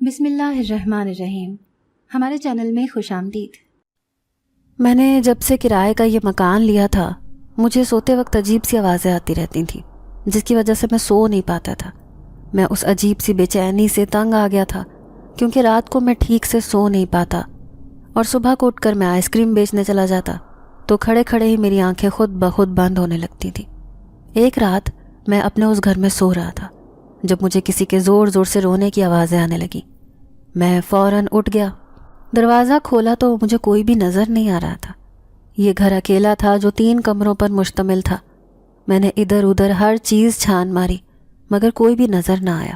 بسم اللہ الرحمن الرحیم۔ ہمارے چینل میں خوش آمدید۔ میں نے جب سے کرائے کا یہ مکان لیا تھا مجھے سوتے وقت عجیب سی آوازیں آتی رہتی تھیں جس کی وجہ سے میں سو نہیں پاتا تھا۔ میں اس عجیب سی بے چینی سے تنگ آ گیا تھا کیونکہ رات کو میں ٹھیک سے سو نہیں پاتا اور صبح کو اٹھ کر میں آئس کریم بیچنے چلا جاتا تو کھڑے کھڑے ہی میری آنکھیں خود بخود بند ہونے لگتی تھیں۔ ایک رات میں اپنے اس گھر میں سو رہا تھا جب مجھے کسی کے زور زور سے رونے کی آوازیں آنے لگیں۔ میں فوراً اٹھ گیا، دروازہ کھولا تو مجھے کوئی بھی نظر نہیں آ رہا تھا۔ یہ گھر اکیلا تھا جو 3 کمروں پر مشتمل تھا۔ میں نے ادھر ادھر ہر چیز چھان ماری مگر کوئی بھی نظر نہ آیا۔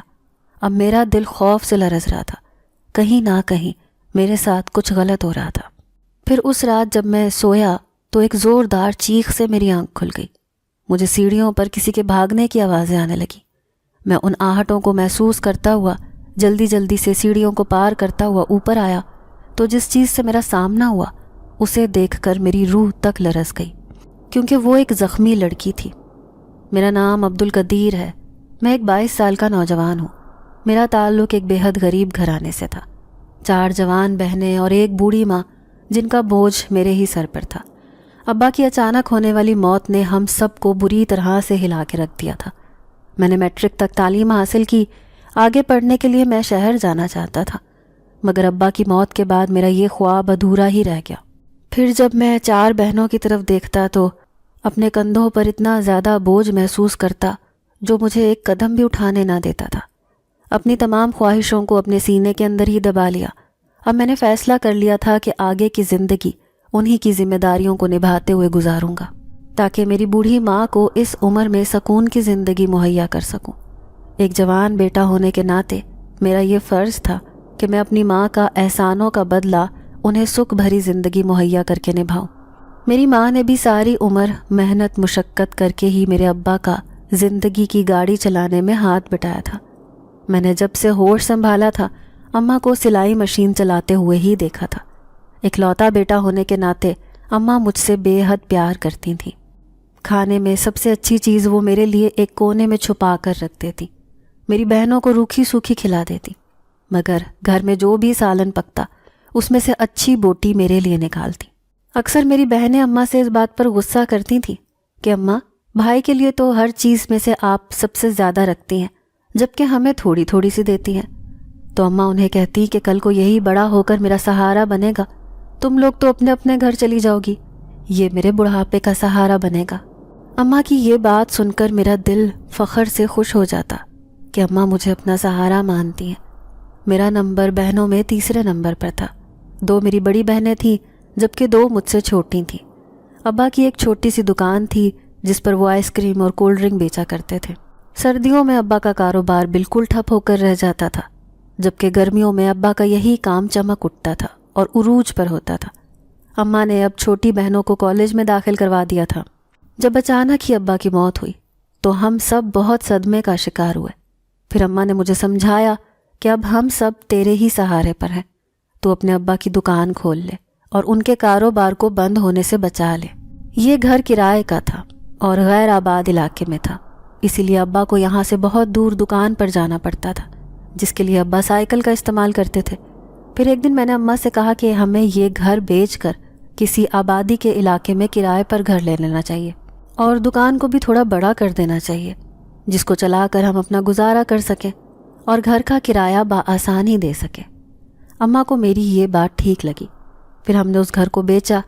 اب میرا دل خوف سے لرز رہا تھا، کہیں نہ کہیں میرے ساتھ کچھ غلط ہو رہا تھا۔ پھر اس رات جب میں سویا تو ایک زوردار چیخ سے میری آنکھ کھل گئی۔ مجھے سیڑھیوں پر کسی کے بھاگنے کی آوازیں آنے لگیں۔ میں ان آہٹوں کو محسوس کرتا ہوا جلدی جلدی سے سیڑھیوں کو پار کرتا ہوا اوپر آیا تو جس چیز سے میرا سامنا ہوا اسے دیکھ کر میری روح تک لرز گئی کیونکہ وہ ایک زخمی لڑکی تھی۔ میرا نام عبدالقدیر ہے، میں ایک 22 سال کا نوجوان ہوں۔ میرا تعلق ایک بے حد غریب گھرانے سے تھا، 4 جوان بہنیں اور ایک بوڑھی ماں جن کا بوجھ میرے ہی سر پر تھا۔ ابا کی اچانک ہونے والی موت نے ہم سب کو بری طرح سے ہلا کے رکھ دیا تھا۔ میں نے میٹرک تک تعلیم حاصل کی، آگے پڑھنے کے لیے میں شہر جانا چاہتا تھا مگر ابا کی موت کے بعد میرا یہ خواب ادھورا ہی رہ گیا۔ پھر جب میں 4 بہنوں کی طرف دیکھتا تو اپنے کندھوں پر اتنا زیادہ بوجھ محسوس کرتا جو مجھے ایک قدم بھی اٹھانے نہ دیتا تھا۔ اپنی تمام خواہشوں کو اپنے سینے کے اندر ہی دبا لیا۔ اب میں نے فیصلہ کر لیا تھا کہ آگے کی زندگی انہی کی ذمہ داریوں کو نبھاتے ہوئے گزاروں گا تاکہ میری بوڑھی ماں کو اس عمر میں سکون کی زندگی مہیا کر سکوں۔ ایک جوان بیٹا ہونے کے ناطے میرا یہ فرض تھا کہ میں اپنی ماں کا احسانوں کا بدلہ انہیں سکھ بھری زندگی مہیا کر کے نبھاؤں۔ میری ماں نے بھی ساری عمر محنت مشقت کر کے ہی میرے ابا کا زندگی کی گاڑی چلانے میں ہاتھ بٹایا تھا۔ میں نے جب سے ہوش سنبھالا تھا اماں کو سلائی مشین چلاتے ہوئے ہی دیکھا تھا۔ اکلوتا بیٹا ہونے کے ناطے اماں مجھ سے بے حد پیار کرتی تھیں۔ کھانے میں سب سے اچھی چیز وہ میرے لیے ایک کونے میں چھپا کر رکھ دیتی، میری بہنوں کو روکھی سوکھی کھلا دیتی، مگر گھر میں جو بھی سالن پکتا اس میں سے اچھی بوٹی میرے لیے نکالتی۔ اکثر میری بہنیں اماں سے اس بات پر غصہ کرتی تھیں کہ اماں بھائی کے لیے تو ہر چیز میں سے آپ سب سے زیادہ رکھتی ہیں جبکہ ہمیں تھوڑی تھوڑی سی دیتی ہیں۔ تو اماں انہیں کہتی کہ کل کو یہی بڑا ہو کر میرا سہارا بنے گا، تم لوگ تو اپنے اپنے گھر چلی جاؤ گی، یہ میرے بڑھاپے کا سہارا بنے گا۔ اماں کی یہ بات سن کر میرا دل فخر سے خوش ہو جاتا کہ اماں مجھے اپنا سہارا مانتی ہیں۔ میرا نمبر بہنوں میں 3 نمبر پر تھا۔ 2 میری بڑی بہنیں تھیں جبکہ 2 مجھ سے چھوٹی تھیں۔ ابا کی ایک چھوٹی سی دکان تھی جس پر وہ آئس کریم اور کولڈ ڈرنک بیچا کرتے تھے۔ سردیوں میں ابا کا کاروبار بالکل ٹھپ ہو کر رہ جاتا تھا جبکہ گرمیوں میں ابا کا یہی کام چمک اٹھتا تھا اور عروج پر ہوتا تھا۔ اماں نے اب چھوٹی بہنوں کو کالج میں داخل کروا دیا تھا۔ جب اچانک ہی ابا کی موت ہوئی تو ہم سب بہت صدمے کا شکار ہوئے۔ پھر اماں نے مجھے سمجھایا کہ اب ہم سب تیرے ہی سہارے پر ہیں، تو اپنے ابا کی دکان کھول لے اور ان کے کاروبار کو بند ہونے سے بچا لے۔ یہ گھر کرائے کا تھا اور غیر آباد علاقے میں تھا، اسی لیے ابا کو یہاں سے بہت دور دکان پر جانا پڑتا تھا جس کے لیے ابا سائیکل کا استعمال کرتے تھے۔ پھر ایک دن میں نے اماں سے کہا کہ ہمیں یہ گھر بیچ کر کسی آبادی کے علاقے میں کرائے پر گھر لے لینا چاہیے اور دکان کو بھی تھوڑا بڑا کر دینا چاہیے جس کو چلا کر ہم اپنا گزارا کر سکیں اور گھر کا کرایہ بآسانی دے سکیں۔ اماں کو میری یہ بات ٹھیک لگی۔ پھر ہم نے اس گھر کو بیچا۔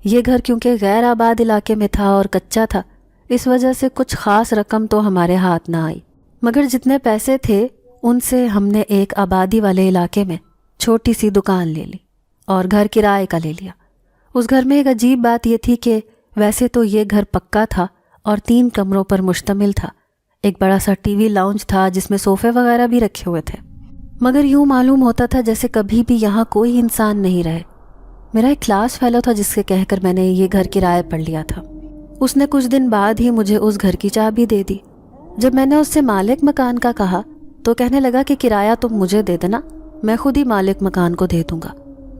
یہ گھر کیونکہ غیر آباد علاقے میں تھا اور کچا تھا، اس وجہ سے کچھ خاص رقم تو ہمارے ہاتھ نہ آئی، مگر جتنے پیسے تھے ان سے ہم نے ایک آبادی والے علاقے میں چھوٹی سی دکان لے لی اور گھر کرائے کا لے لیا۔ اس گھر میں ایک عجیب بات یہ تھی کہ ویسے تو یہ گھر پکا تھا اور 3 کمروں پر مشتمل تھا۔ ایک بڑا سا ٹی وی لاؤنج تھا جس میں صوفے وغیرہ بھی رکھے ہوئے تھے، مگر یوں معلوم ہوتا تھا جیسے کبھی بھی یہاں کوئی انسان نہیں رہے۔ میرا ایک کلاس فیلو تھا جس سے کہہ کر میں نے یہ گھر کرائے پر لیا تھا۔ اس نے کچھ دن بعد ہی مجھے اس گھر کی چابی دے دی۔ جب میں نے اس سے مالک مکان کا کہا تو کہنے لگا کہ کرایہ تم مجھے دے دینا، میں خود ہی مالک مکان کو دے دوں گا،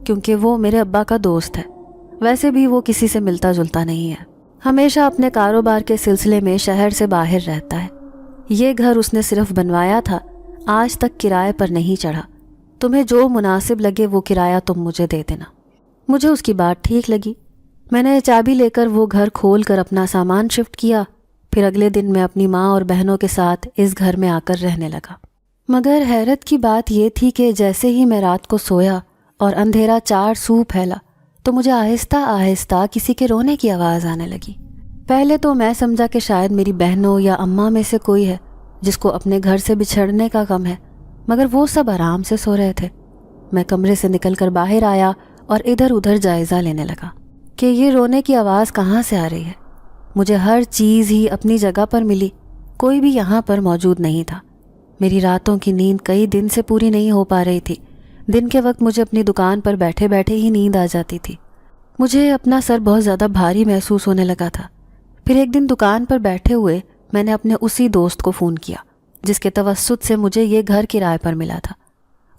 کیونکہ وہ میرے ابا کا دوست ہے، ویسے بھی وہ کسی سے ملتا جلتا نہیں ہے، ہمیشہ اپنے کاروبار کے سلسلے میں شہر سے باہر رہتا ہے۔ یہ گھر اس نے صرف بنوایا تھا، آج تک کرائے پر نہیں چڑھا۔ تمہیں جو مناسب لگے وہ کرایہ تم مجھے دے دینا۔ مجھے اس کی بات ٹھیک لگی۔ میں نے چابی لے کر وہ گھر کھول کر اپنا سامان شفٹ کیا۔ پھر اگلے دن میں اپنی ماں اور بہنوں کے ساتھ اس گھر میں آ کر رہنے لگا۔ مگر حیرت کی بات یہ تھی کہ جیسے ہی میں رات کو سویا اور اندھیرا چار سو پھیلا تو مجھے آہستہ آہستہ کسی کے رونے کی آواز آنے لگی۔ پہلے تو میں سمجھا کہ شاید میری بہنوں یا اماں میں سے کوئی ہے جس کو اپنے گھر سے بچھڑنے کا غم ہے، مگر وہ سب آرام سے سو رہے تھے۔ میں کمرے سے نکل کر باہر آیا اور ادھر ادھر جائزہ لینے لگا کہ یہ رونے کی آواز کہاں سے آ رہی ہے۔ مجھے ہر چیز ہی اپنی جگہ پر ملی، کوئی بھی یہاں پر موجود نہیں تھا۔ میری راتوں کی نیند کئی دن سے پوری نہیں ہو پا رہی تھی۔ دن کے وقت مجھے اپنی دکان پر بیٹھے بیٹھے ہی نیند آ جاتی تھی۔ مجھے اپنا سر بہت زیادہ بھاری محسوس ہونے لگا تھا۔ پھر ایک دن دکان پر بیٹھے ہوئے میں نے اپنے اسی دوست کو فون کیا جس کے توسط سے مجھے یہ گھر کرائے پر ملا تھا۔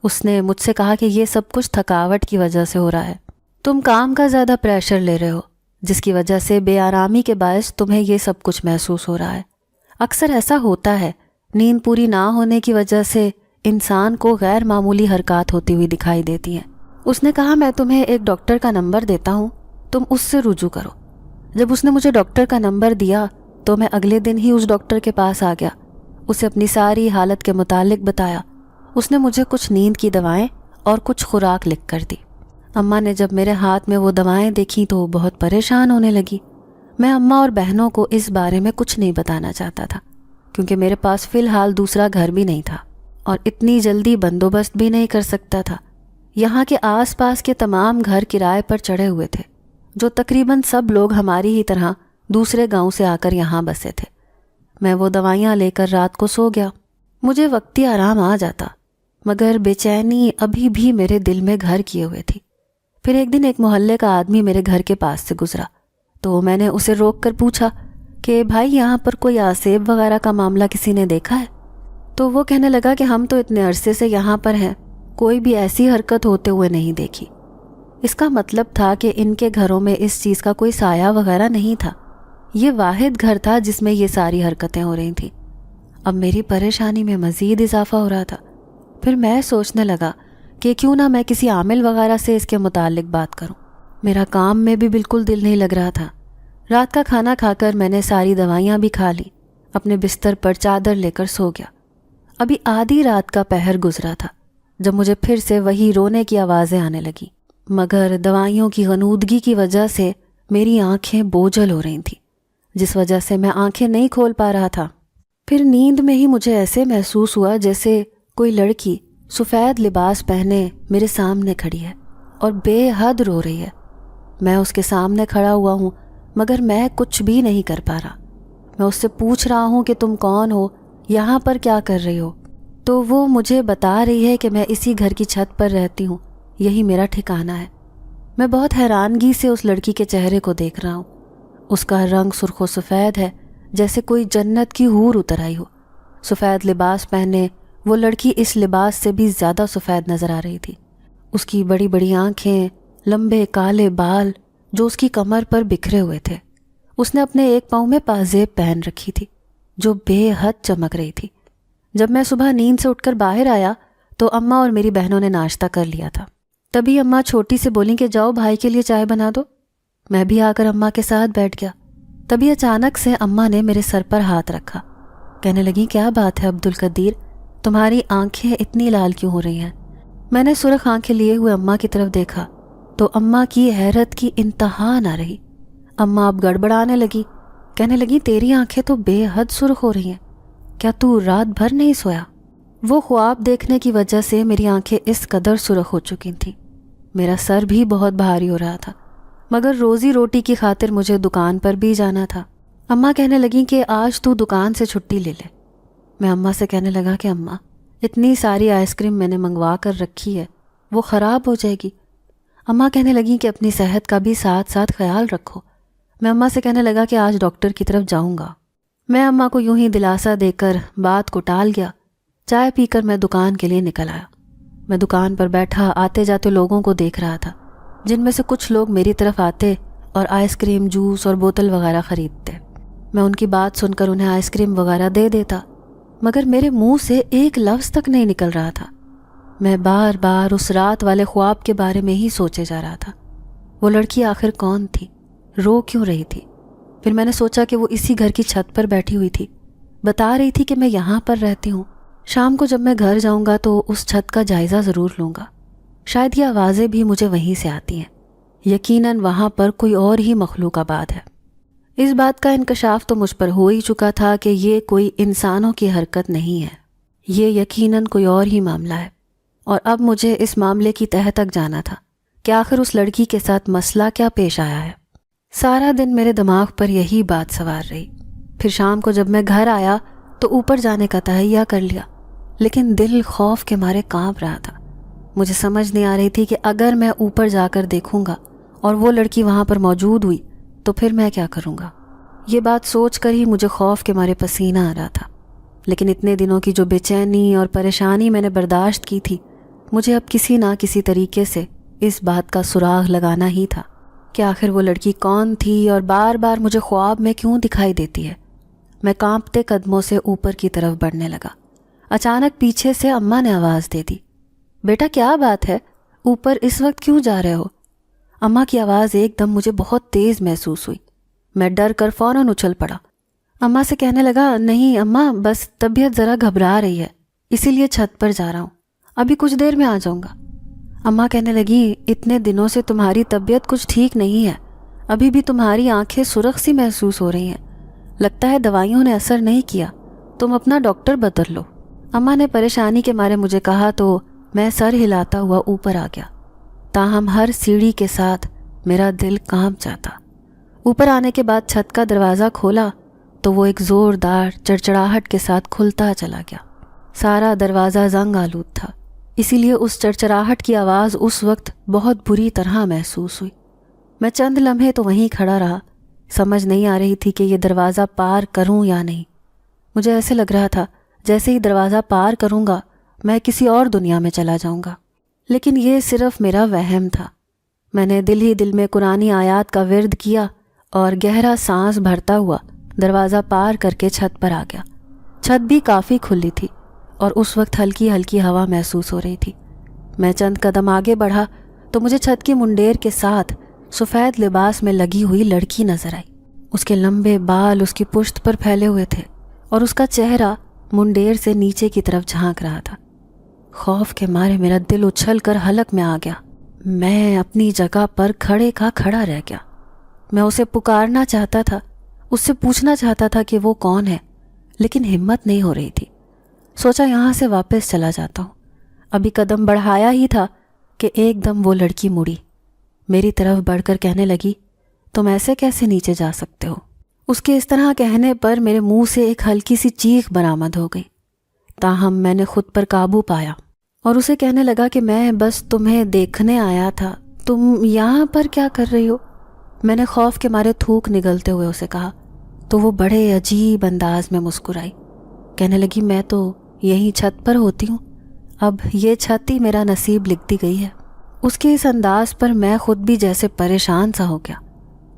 اس نے مجھ سے کہا کہ یہ سب کچھ تھکاوٹ کی وجہ سے ہو رہا ہے، تم کام کا زیادہ پریشر لے رہے ہو جس کی وجہ سے بے آرامی کے باعث تمہیں یہ سب کچھ محسوس ہو رہا ہے۔ اکثر ایسا ہوتا ہے، نیند پوری نہ ہونے کی وجہ سے انسان کو غیر معمولی حرکات ہوتی ہوئی دکھائی دیتی ہیں۔ اس نے کہا میں تمہیں ایک ڈاکٹر کا نمبر دیتا ہوں، تم اس سے رجوع کرو۔ جب اس نے مجھے ڈاکٹر کا نمبر دیا تو میں اگلے دن ہی اس ڈاکٹر کے پاس آ گیا۔ اسے اپنی ساری حالت کے متعلق بتایا۔ اس نے مجھے کچھ نیند کی دوائیں اور کچھ خوراک لکھ کر دی۔ اماں نے جب میرے ہاتھ میں وہ دوائیں دیکھیں تو بہت پریشان ہونے لگی۔ میں اماں اور بہنوں کو اس بارے میں کچھ نہیں بتانا چاہتا تھا کیونکہ میرے پاس فی الحال دوسرا گھر بھی نہیں تھا اور اتنی جلدی بندوبست بھی نہیں کر سکتا تھا۔ یہاں کے آس پاس کے تمام گھر کرائے پر چڑھے ہوئے تھے، جو تقریباً سب لوگ ہماری ہی طرح دوسرے گاؤں سے آ کر یہاں بسے تھے۔ میں وہ دوائیاں لے کر رات کو سو گیا۔ مجھے وقتی آرام آ جاتا مگر بے چینی ابھی بھی میرے دل میں گھر کیے ہوئے تھی۔ پھر ایک دن ایک محلے کا آدمی میرے گھر کے پاس سے گزرا تو میں نے اسے روک کر پوچھا کہ بھائی یہاں پر کوئی آسیب وغیرہ کا معاملہ کسی نے دیکھا ہے؟ تو وہ کہنے لگا کہ ہم تو اتنے عرصے سے یہاں پر ہیں، کوئی بھی ایسی حرکت ہوتے ہوئے نہیں دیکھی۔ اس کا مطلب تھا کہ ان کے گھروں میں اس چیز کا کوئی سایہ وغیرہ نہیں تھا۔ یہ واحد گھر تھا جس میں یہ ساری حرکتیں ہو رہی تھیں۔ اب میری پریشانی میں مزید اضافہ ہو رہا تھا۔ پھر میں سوچنے لگا کہ کیوں نہ میں کسی عامل وغیرہ سے اس کے متعلق بات کروں۔ میرا کام میں بھی بالکل دل نہیں لگ رہا تھا۔ رات کا کھانا کھا کر میں نے ساری دوائیاں بھی کھا لی، اپنے بستر پر چادر لے کر سو گیا۔ ابھی آدھی رات کا پہر گزرا تھا جب مجھے پھر سے وہی رونے کی آوازیں آنے لگیں، مگر دوائیوں کی غنودگی کی وجہ سے میری آنکھیں بوجھل ہو رہی تھیں، جس وجہ سے میں آنکھیں نہیں کھول پا رہا تھا۔ پھر نیند میں ہی مجھے ایسے محسوس ہوا جیسے کوئی لڑکی سفید لباس پہنے میرے سامنے کھڑی ہے اور بے حد رو رہی ہے۔ میں اس کے سامنے کھڑا ہوا ہوں مگر میں کچھ بھی نہیں کر پا رہا۔ میں اس سے پوچھ رہا ہوں کہ تم کون ہو، یہاں پر کیا کر رہی ہو؟ تو وہ مجھے بتا رہی ہے کہ میں اسی گھر کی چھت پر رہتی ہوں، یہی میرا ٹھکانہ ہے۔ میں بہت حیرانگی سے اس لڑکی کے چہرے کو دیکھ رہا ہوں۔ اس کا رنگ سرخ و سفید ہے، جیسے کوئی جنت کی حور اتر آئی ہو۔ سفید لباس پہنے وہ لڑکی اس لباس سے بھی زیادہ سفید نظر آ رہی تھی۔ اس کی بڑی بڑی آنکھیں، لمبے کالے بال جو اس کی کمر پر بکھرے ہوئے تھے۔ اس نے اپنے ایک پاؤں میں پازیب پہن رکھی تھی جو بے حد چمک رہی تھی۔ جب میں صبح نیند سے اٹھ کر باہر آیا تو اماں اور میری بہنوں نے ناشتہ کر لیا تھا۔ تبھی اماں چھوٹی سے بولیں کہ جاؤ بھائی کے لیے چائے بنا دو۔ میں بھی آ کر اماں کے ساتھ بیٹھ گیا۔ تبھی اچانک سے اماں نے میرے سر پر ہاتھ رکھا، کہنے لگی کیا بات ہے عبدالقدیر، تمہاری آنکھیں اتنی لال کیوں ہو رہی ہیں؟ میں نے سرخ آنکھیں لیے ہوئے اماں کی طرف دیکھا تو اماں کی حیرت کی انتہا نہ رہی۔ اماں اب گڑبڑانے لگی، کہنے لگی تیری آنکھیں تو بے حد سرخ ہو رہی ہیں، کیا تو رات بھر نہیں سویا؟ وہ خواب دیکھنے کی وجہ سے میری آنکھیں اس قدر سرخ ہو چکی تھیں۔ میرا سر بھی بہت بھاری ہو رہا تھا مگر روزی روٹی کی خاطر مجھے دکان پر بھی جانا تھا۔ اماں کہنے لگیں کہ آج تو دکان سے چھٹی لے لے۔ میں اماں سے کہنے لگا کہ اماں اتنی ساری آئس کریم میں نے منگوا کر رکھی ہے، وہ خراب ہو جائے گی۔ اماں کہنے لگیں کہ اپنی صحت کا بھی ساتھ ساتھ خیال رکھو۔ میں اماں سے کہنے لگا کہ آج ڈاکٹر کی طرف جاؤں گا۔ میں اماں کو یوں ہی دلاسا دے کر بات کو ٹال گیا۔ چائے پی کر میں دکان کے لیے نکل آیا۔ میں دکان پر بیٹھا آتے جاتے لوگوں کو دیکھ رہا تھا، جن میں سے کچھ لوگ میری طرف آتے اور آئس کریم، جوس اور بوتل وغیرہ خریدتے۔ میں ان کی بات سن کر انہیں آئس کریم وغیرہ دے دیتا مگر میرے منہ سے ایک لفظ تک نہیں نکل رہا تھا۔ میں بار بار اس رات والے خواب کے بارے میں ہی سوچے جا رہا تھا۔ وہ لڑکی آخر کون تھی؟ رو کیوں رہی تھی؟ پھر میں نے سوچا کہ وہ اسی گھر کی چھت پر بیٹھی ہوئی تھی، بتا رہی تھی کہ میں یہاں پر رہتی ہوں، شام کو جب میں گھر جاؤں گا تو اس چھت کا جائزہ ضرور لوں گا، شاید یہ آوازیں بھی مجھے وہیں سے آتی ہیں، یقیناً وہاں پر کوئی اور ہی مخلوق آباد ہے۔ اس بات کا انکشاف تو مجھ پر ہو ہی چکا تھا کہ یہ کوئی انسانوں کی حرکت نہیں ہے، یہ یقیناً کوئی اور ہی معاملہ ہے، اور اب مجھے اس معاملے کی تہہ تک جانا تھا کہ آخر اس لڑکی کے ساتھ مسئلہ کیا پیش آیا ہے۔ سارا دن میرے دماغ پر یہی بات سوار رہی۔ پھر شام کو جب میں گھر آیا تو اوپر جانے کا تہیہ کر لیا، لیکن دل خوف کے مارے کانپ رہا تھا۔ مجھے سمجھ نہیں آ رہی تھی کہ اگر میں اوپر جا کر دیکھوں گا اور وہ لڑکی وہاں پر موجود ہوئی تو پھر میں کیا کروں گا۔ یہ بات سوچ کر ہی مجھے خوف کے مارے پسینہ آ رہا تھا، لیکن اتنے دنوں کی جو بے چینی اور پریشانی میں نے برداشت کی تھی، مجھے اب کسی نہ کسی طریقے سے اس بات کا سراغ لگانا ہی تھا کہ آخر وہ لڑکی کون تھی اور بار بار مجھے خواب میں کیوں دکھائی دیتی ہے۔ میں کانپتے قدموں سے اوپر کی طرف بڑھنے لگا۔ اچانک پیچھے سے اماں نے آواز دے دی، بیٹا کیا بات ہے، اوپر اس وقت کیوں جا رہے ہو؟ اماں کی آواز ایک دم مجھے بہت تیز محسوس ہوئی۔ میں ڈر کر فوراً اچھل پڑا۔ اماں سے کہنے لگا، نہیں اماں، بس طبیعت ذرا گھبرا رہی ہے، اسی لیے چھت پر جا رہا ہوں، ابھی کچھ دیر میں آ جاؤں گا۔ اماں کہنے لگی، اتنے دنوں سے تمہاری طبیعت کچھ ٹھیک نہیں ہے، ابھی بھی تمہاری آنکھیں سرخ سی محسوس ہو رہی ہیں، لگتا ہے دوائیوں نے اثر نہیں کیا، تم اپنا ڈاکٹر بدل لو۔ اماں نے پریشانی کے مارے مجھے کہا تو میں سر ہلاتا ہوا اوپر آ گیا، تاہم ہر سیڑھی کے ساتھ میرا دل کانپ جاتا۔ اوپر آنے کے بعد چھت کا دروازہ کھولا تو وہ ایک زوردار چڑچڑاہٹ کے ساتھ کھلتا چلا گیا۔ سارا دروازہ زنگ آلود تھا، اسی لیے اس چڑچڑاہٹ کی آواز اس وقت بہت بری طرح محسوس ہوئی۔ میں چند لمحے تو وہیں کھڑا رہا، سمجھ نہیں آ رہی تھی کہ یہ دروازہ پار کروں یا نہیں۔ مجھے ایسے لگ رہا تھا جیسے ہی دروازہ پار کروں گا میں کسی اور دنیا میں چلا جاؤں گا، لیکن یہ صرف میرا وہم تھا۔ میں نے دل ہی دل میں قرآنی آیات کا ورد کیا اور گہرا سانس بھرتا ہوا دروازہ پار کر کے چھت پر آ گیا۔ چھت بھی کافی کھلی تھی اور اس وقت ہلکی ہلکی ہوا محسوس ہو رہی تھی۔ میں چند قدم آگے بڑھا تو مجھے چھت کی منڈیر کے ساتھ سفید لباس میں لگی ہوئی لڑکی نظر آئی۔ اس کے لمبے بال اس کی پشت پر پھیلے ہوئے تھے اور اس کا چہرہ منڈیر سے نیچے کی طرف جھانک رہا تھا۔ خوف کے مارے میرا دل اچھل کر حلق میں آ گیا۔ میں اپنی جگہ پر کھڑے کا کھڑا رہ گیا۔ میں اسے پکارنا چاہتا تھا، اس سے پوچھنا چاہتا تھا کہ وہ کون ہے، لیکن ہمت نہیں ہو رہی تھی۔ سوچا یہاں سے واپس چلا جاتا ہوں۔ ابھی قدم بڑھایا ہی تھا کہ ایک دم وہ لڑکی مڑی، میری طرف بڑھ کر کہنے لگی، تم ایسے کیسے نیچے جا سکتے ہو؟ اس کے اس طرح کہنے پر میرے منہ سے ایک ہلکی سی چیخ برآمد ہو گئی، تاہم میں نے خود پر قابو پایا اور اسے کہنے لگا کہ میں بس تمہیں دیکھنے آیا تھا، تم یہاں پر کیا کر رہی ہو؟ میں نے خوف کے مارے تھوک نگلتے ہوئے اسے کہا تو وہ بڑے عجیب انداز میں مسکرائی، کہنے لگی، میں تو یہیں چھت پر ہوتی ہوں، اب یہ چھت ہی میرا نصیب لکھ دی گئی ہے۔ اس کے اس انداز پر میں خود بھی جیسے پریشان سا ہو گیا۔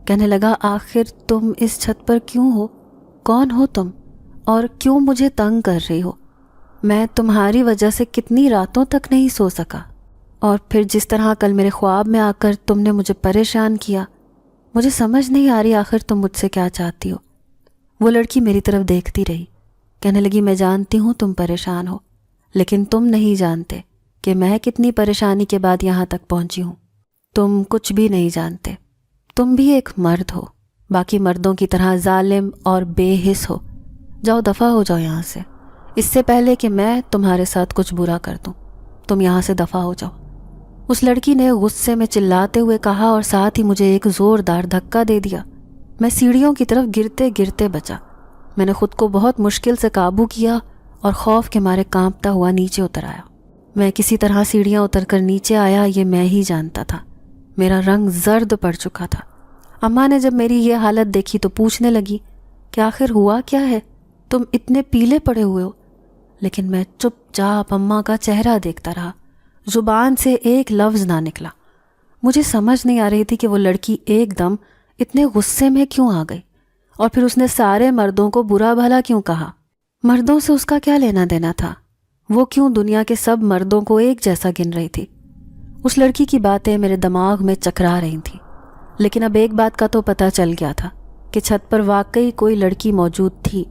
کہنے لگا، آخر تم اس چھت پر کیوں ہو؟ کون ہو تم اور کیوں مجھے تنگ کر رہی ہو؟ میں تمہاری وجہ سے کتنی راتوں تک نہیں سو سکا، اور پھر جس طرح کل میرے خواب میں آ کر تم نے مجھے پریشان کیا، مجھے سمجھ نہیں آ رہی آخر تم مجھ سے کیا چاہتی ہو۔ وہ لڑکی میری طرف دیکھتی رہی، کہنے لگی، میں جانتی ہوں تم پریشان ہو، لیکن تم نہیں جانتے کہ میں کتنی پریشانی کے بعد یہاں تک پہنچی ہوں۔ تم کچھ بھی نہیں جانتے، تم بھی ایک مرد ہو، باقی مردوں کی طرح ظالم اور بے حس ہو۔ جاؤ دفع ہو جاؤ یہاں سے، اس سے پہلے کہ میں تمہارے ساتھ کچھ برا کر دوں، تم یہاں سے دفع ہو جاؤ۔ اس لڑکی نے غصے میں چلاتے ہوئے کہا اور ساتھ ہی مجھے ایک زوردار دھکا دے دیا۔ میں سیڑھیوں کی طرف گرتے گرتے بچا۔ میں نے خود کو بہت مشکل سے قابو کیا اور خوف کے مارے کانپتا ہوا نیچے اتر آیا۔ میں کسی طرح سیڑھیاں اتر کر نیچے آیا یہ میں ہی جانتا تھا۔ میرا رنگ زرد پڑ چکا تھا۔ اماں نے جب میری یہ حالت دیکھی تو پوچھنے لگی کہ آخر ہوا کیا ہے، تم اتنے پیلے پڑے ہوئے ہو؟ لیکن میں چپ چاپ اماں کا چہرہ دیکھتا رہا، زبان سے ایک لفظ نہ نکلا۔ مجھے سمجھ نہیں آ رہی تھی کہ وہ لڑکی ایک دم اتنے غصے میں کیوں آ گئی، اور پھر اس نے سارے مردوں کو برا بھلا کیوں کہا۔ مردوں سے اس کا کیا لینا دینا تھا؟ وہ کیوں دنیا کے سب مردوں کو ایک جیسا گن رہی تھی؟ اس لڑکی کی باتیں میرے دماغ میں چکرا رہی تھیں، لیکن اب ایک بات کا تو پتہ چل گیا تھا کہ چھت پر واقعی کوئی لڑکی موجود تھی،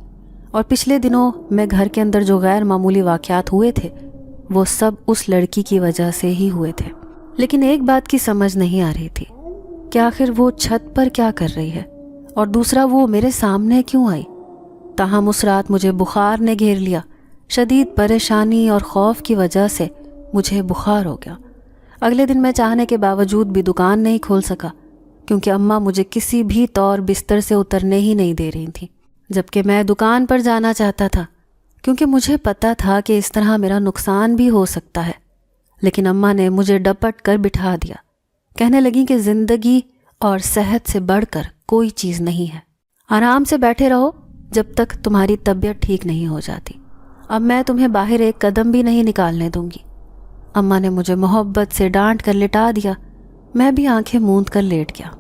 اور پچھلے دنوں میں گھر کے اندر جو غیر معمولی واقعات ہوئے تھے وہ سب اس لڑکی کی وجہ سے ہی ہوئے تھے۔ لیکن ایک بات کی سمجھ نہیں آ رہی تھی کہ آخر وہ چھت پر کیا کر رہی ہے، اور دوسرا وہ میرے سامنے کیوں آئی۔ تاہم اس رات مجھے بخار نے گھیر لیا۔ شدید پریشانی اور خوف کی وجہ سے مجھے بخار ہو گیا۔ اگلے دن میں چاہنے کے باوجود بھی دکان نہیں کھول سکا، کیونکہ اماں مجھے کسی بھی طور بستر سے اترنے ہی نہیں دے رہی تھیں، جبکہ میں دکان پر جانا چاہتا تھا، کیونکہ مجھے پتا تھا کہ اس طرح میرا نقصان بھی ہو سکتا ہے۔ لیکن اماں نے مجھے ڈپٹ کر بٹھا دیا، کہنے لگیں کہ زندگی اور صحت سے بڑھ کر کوئی چیز نہیں ہے، آرام سے بیٹھے رہو جب تک تمہاری طبیعت ٹھیک نہیں ہو جاتی۔ اب میں تمہیں باہر ایک قدم بھی نہیں نکالنے دوں گی۔ اماں نے مجھے محبت سے ڈانٹ کر لٹا دیا۔ میں بھی آنکھیں موند کر لیٹ گیا۔